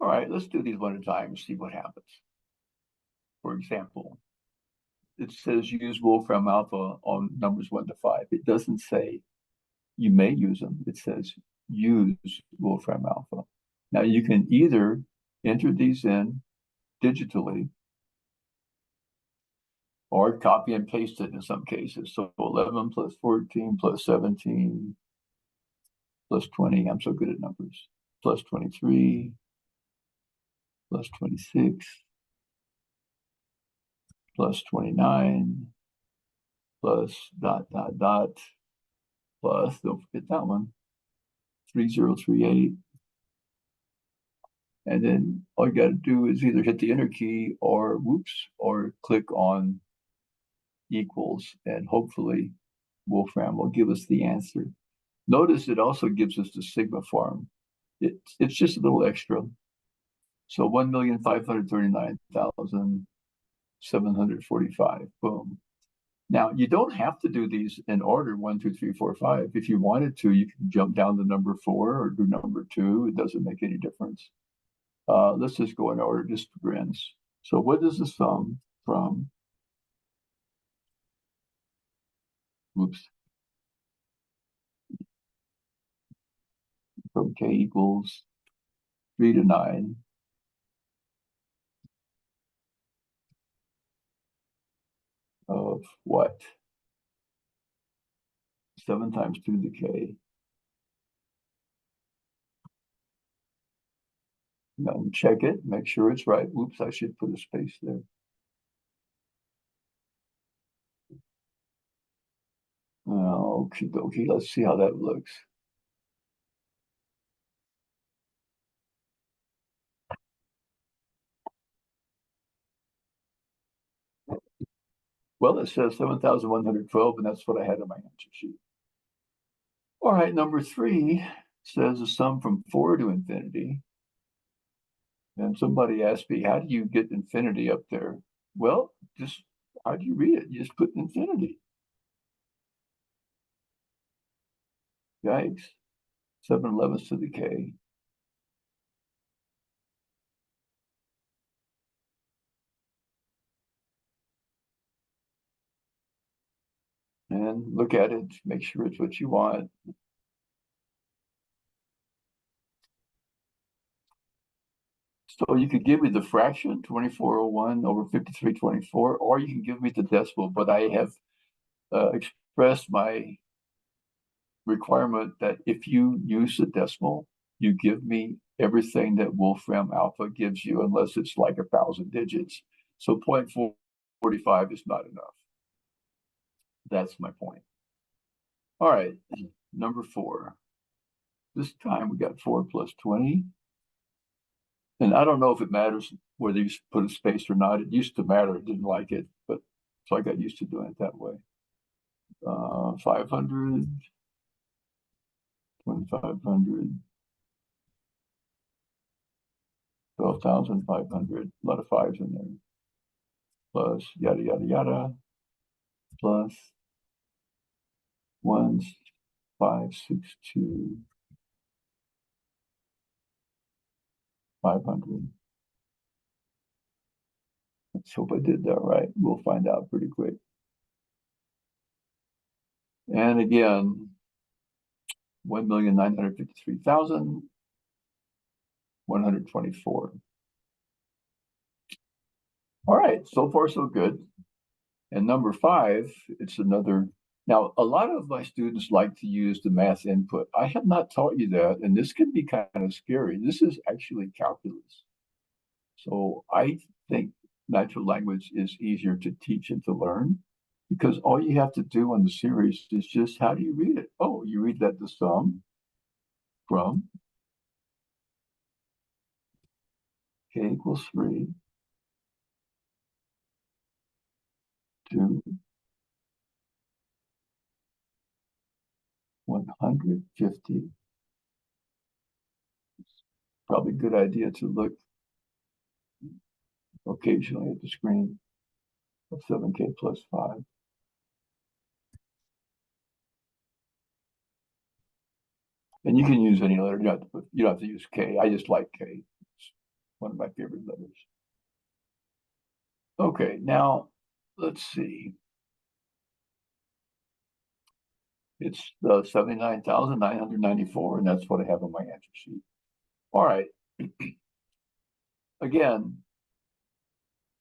All right, let's do these one at a time and see what happens. For example, it says use Wolfram Alpha on numbers 1 to 5. It doesn't say you may use them. It says use Wolfram Alpha. Now you can either enter these in digitally or copy and paste it in some cases. So 11 plus 14 plus 17 plus 20. I'm so good at numbers. Plus 23 plus 26 plus 29 plus dot, dot, dot, plus, don't forget that one, 3038. And then all you got to do is either hit the enter key or whoops, or click on equals, and hopefully Wolfram will give us the answer. Notice it also gives us the sigma form. It's just a little extra. So 1,539,745. Boom. Now, you don't have to do these in order 1, 2, 3, 4, 5. If you wanted to, you can jump down to number 4 or do number 2. It doesn't make any difference. Let's just go in order just for grins. So what is the sum from, oops, from k equals 3 to 9 of what? 7 times 2 to the k. Now check it, make sure it's right. Oops, I should put a space there. Okay, dokie, let's see how that looks. Well, it says 7,112, and that's what I had in my answer sheet. All right, number 3 says a sum from 4 to infinity. And somebody asked me, how do you get infinity up there? Well, just how do you read it? You just put infinity. Yikes. 7/11 to the k. And look at it, make sure it's what you want. So you could give me the fraction, 2401 over 5324, or you can give me the decimal, but I have expressed my requirement that if you use the decimal, you give me everything that Wolfram Alpha gives you, unless it's like 1,000 digits. So 0.445 is not enough. That's my point. All right, number 4. This time we got 4 plus 20. And I don't know if it matters whether you put a space or not. It used to matter. I didn't like it, but so I got used to doing it that way. 500, 2,500, 12,500. A lot of 5s in there. Plus yada yada yada. Plus 1,562. 500. Let's hope I did that right. We'll find out pretty quick. And again, 1,953,124. All right, so far so good. And number 5, it's another. Now, a lot of my students like to use the math input. I have not taught you that, and this can be kind of scary. This is actually calculus. So I think natural language is easier to teach and to learn, because all you have to do on the series is just, how do you read it? Oh, you read that the sum from k equals 3 to 150. It's probably a good idea to look occasionally at the screen of 7k plus 5. And you can use any letter. You don't have to use K. I just like K. One of my favorite letters. Okay, now let's see. It's 79,994, and that's what I have on my answer sheet. All right. Again,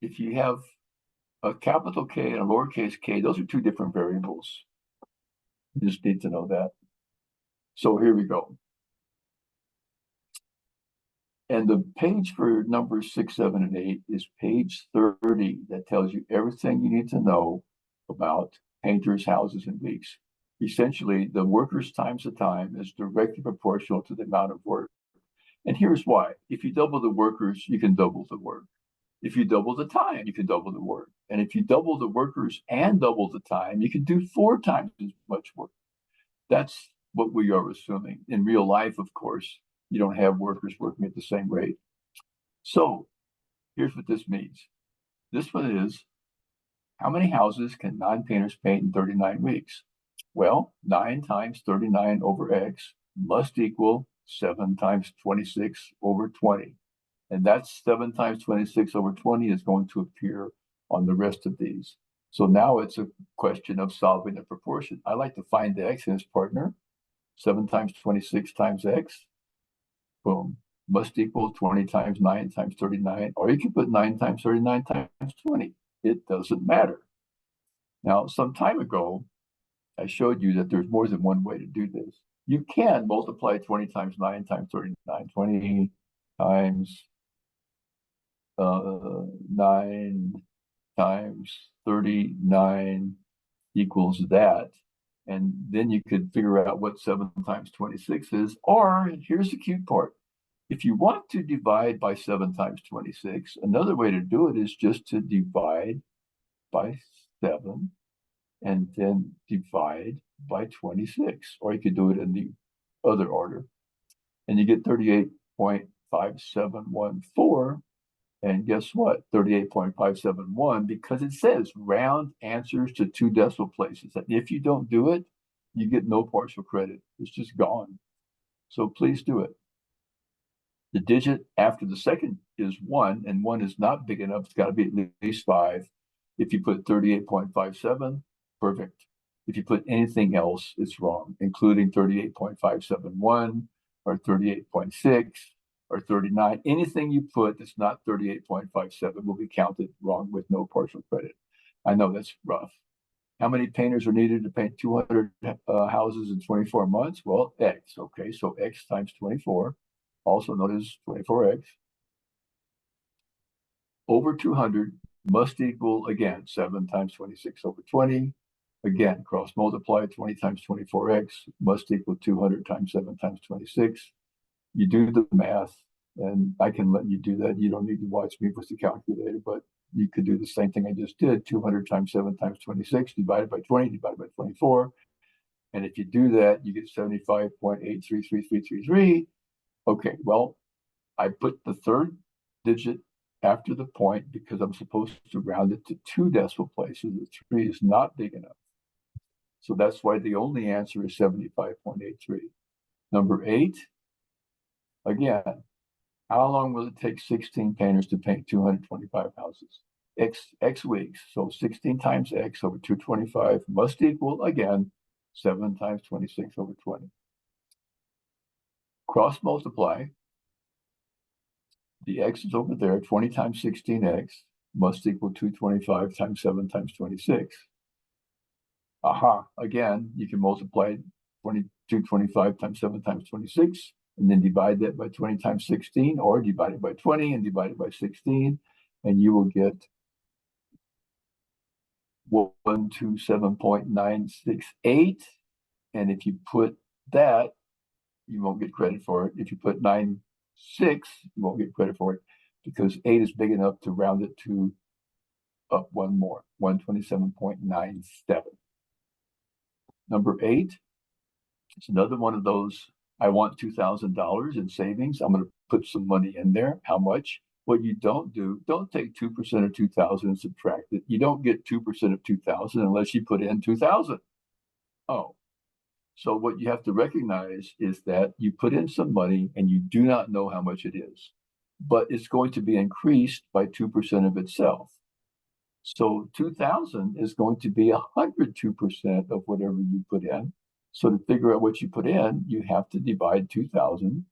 if you have a capital K and a lowercase k, those are two different variables. You just need to know that. So here we go. And the page for numbers 6, 7, and 8 is page 30 that tells you everything you need to know about painters, houses, and weeks. Essentially, the workers times the time is directly proportional to the amount of work. And here's why. If you double the workers, you can double the work. If you double the time, you can double the work. And if you double the workers and double the time, you can do 4 times as much work. That's what we are assuming. In real life, of course, you don't have workers working at the same rate. So here's what this means. This one is, how many houses can non-painters paint in 39 weeks? Well, 9 times 39 over x must equal 7 times 26 over 20. And that's 7 times 26 over 20 is going to appear on the rest of these. So now it's a question of solving the proportion. I like to find the x and its partner. 7 times 26 times x, boom, must equal 20 times 9 times 39. Or you can put 9 times 39 times 20. It doesn't matter. Now, some time ago, I showed you that there's more than one way to do this. You can multiply 20 times 9 times 39. 20 times 9 times 39 equals that. And then you could figure out what 7 times 26 is. Or here's the cute part. If you want to divide by 7 times 26, another way to do it is just to divide by 7 and then divide by 26. Or you could do it in the other order. And you get 38.5714. And guess what? 38.571, because it says round answers to 2 decimal places. And if you don't do it, you get no partial credit. It's just gone. So please do it. The digit after the second is 1, and 1 is not big enough. It's got to be at least 5. If you put 38.57, perfect. If you put anything else, it's wrong, including 38.571 or 38.6 or 39. Anything you put that's not 38.57 will be counted wrong with no partial credit. I know that's rough. How many painters are needed to paint 200 houses in 24 months? Well, X. Okay, so X times 24, also known as 24X. Over 200 must equal, again, 7 times 26 over 20. Again, cross multiply 20 times 24X must equal 200 times 7 times 26. You do the math, and I can let you do that. You don't need to watch me with the calculator, but you could do the same thing I just did. 200 times 7 times 26 divided by 20 divided by 24. And if you do that, you get 75.833333. Okay, well, I put the third digit after the point because I'm supposed to round it to 2 decimal places. The 3 is not big enough. So that's why the only answer is 75.83. Number 8, again, how long will it take 16 painters to paint 225 houses? X weeks. So 16 times X over 225 must equal, again, 7 times 26 over 20. Cross multiply. The X is over there. 20 times 16X must equal 225 times 7 times 26. Aha. Again, you can multiply 225 times 7 times 26 and then divide that by 20 times 16, or divide it by 20 and divide it by 16, and you will get 127.968. And if you put that, you won't get credit for it. If you put 96, you won't get credit for it because 8 is big enough to round it to up one more, 127.97. Number 8, it's another one of those, I want $2,000 in savings. I'm going to put some money in there. How much? What you don't do, don't take 2% of 2,000 and subtract it. You don't get 2% of 2,000 unless you put in 2,000. Oh, so what you have to recognize is that you put in some money and you do not know how much it is. but it's going to be increased by 2% of itself. So 2,000 is going to be 102% of whatever you put in. So to figure out what you put in, you have to divide 2,000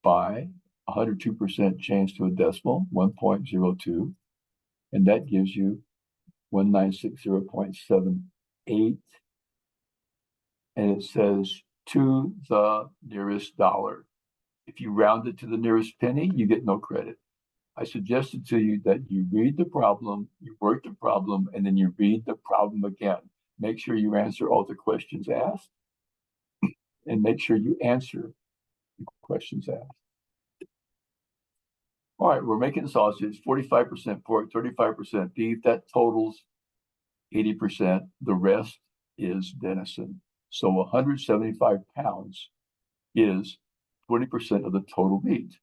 by 102% changed to a decimal, 1.02, and that gives you 1960.78. And it says to the nearest dollar. If you round it to the nearest penny, you get no credit. I suggested to you that you read the problem, you work the problem, and then you read the problem again. Make sure you answer all the questions asked, and make sure you answer the questions asked. All right, we're making sausage, 45% pork, 35% beef. That totals 80%. The rest is venison. So 175 pounds is 20% of the total meat.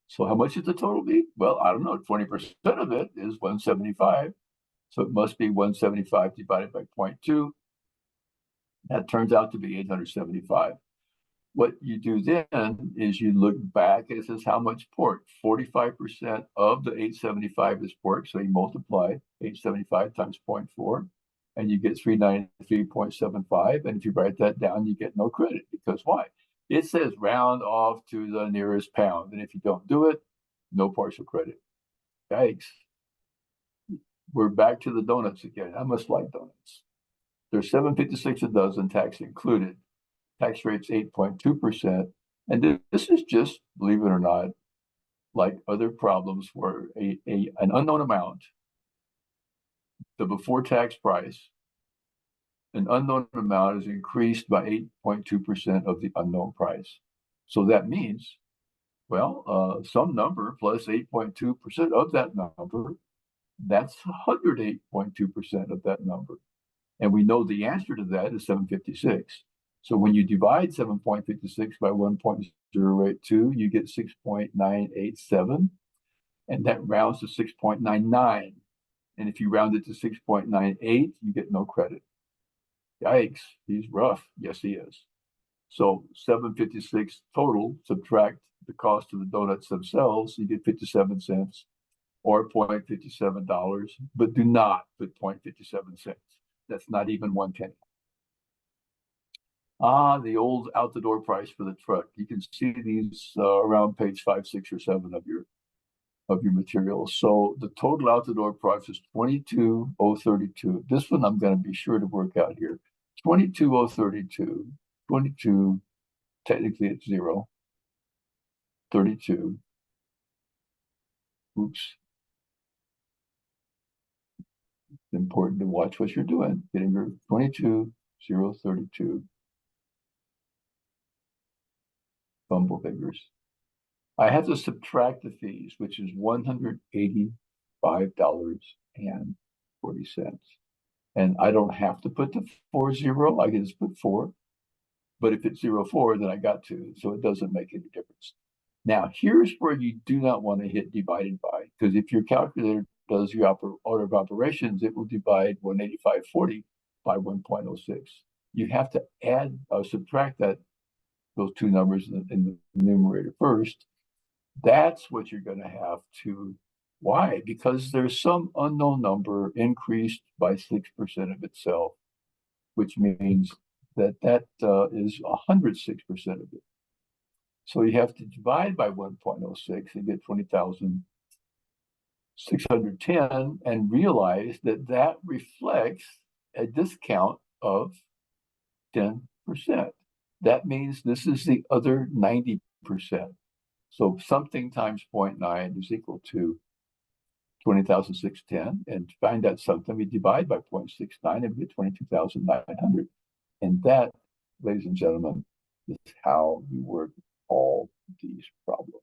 So how much is the total meat? Well, I don't know. 20% of it is 175. So it must be 175 divided by 0.2. That turns out to be 875. What you do then is you look back and it says how much pork? 45% of the 875 is pork. So you multiply 875 times 0.4 and you get 393.75. And if you write that down, you get no credit. Because why? It says round off to the nearest pound. And if you don't do it, no partial credit. Yikes. We're back to the donuts again. I must like donuts. They're $7.56 a dozen, tax included. Tax rate's 8.2%. And this is just, believe it or not, like other problems where an unknown amount, the before tax price, an unknown amount is increased by 8.2% of the unknown price. So that means, well, some number plus 8.2% of that number, that's 108.2% of that number. And we know the answer to that is 756. So when you divide 7.56 by 1.082, you get 6.987, and that rounds to 6.99. And if you round it to 6.98, you get no credit. Yikes, he's rough. Yes, he is. So 756 total, subtract the cost of the donuts themselves, you get 57 cents or $0.57, but do not put 0.57 cents. That's not even 1 penny. The old out the door price for the truck. You can see these around page 5, 6, or 7 of your materials. So the total out the door price is 22,032. This one I'm going to be sure to work out here. 22,032. 22. Technically it's 0. 32. Oops. It's important to watch what you're doing. Getting your 22,032. Bumble figures. I have to subtract the fees, which is $185.40. And I don't have to put the 40. I can just put 4. But if it's 04, then I got to. So it doesn't make any difference. Now, here's where you do not want to hit divided by, because if your calculator does your order of operations, it will divide 185.40 by 1.06. You have to add or subtract those two numbers in the numerator first. That's what you're going to have to. Why? Because there's some unknown number increased by 6% of itself, which means that is 106% of it. So you have to divide by 1.06 and get 20,610 and realize that that reflects a discount of 10%. That means this is the other 90%. So something times 0.9 is equal to 20,610. And to find that something, we divide by 0.69 and we get 22,900. And that, ladies and gentlemen, is how you work all these problems.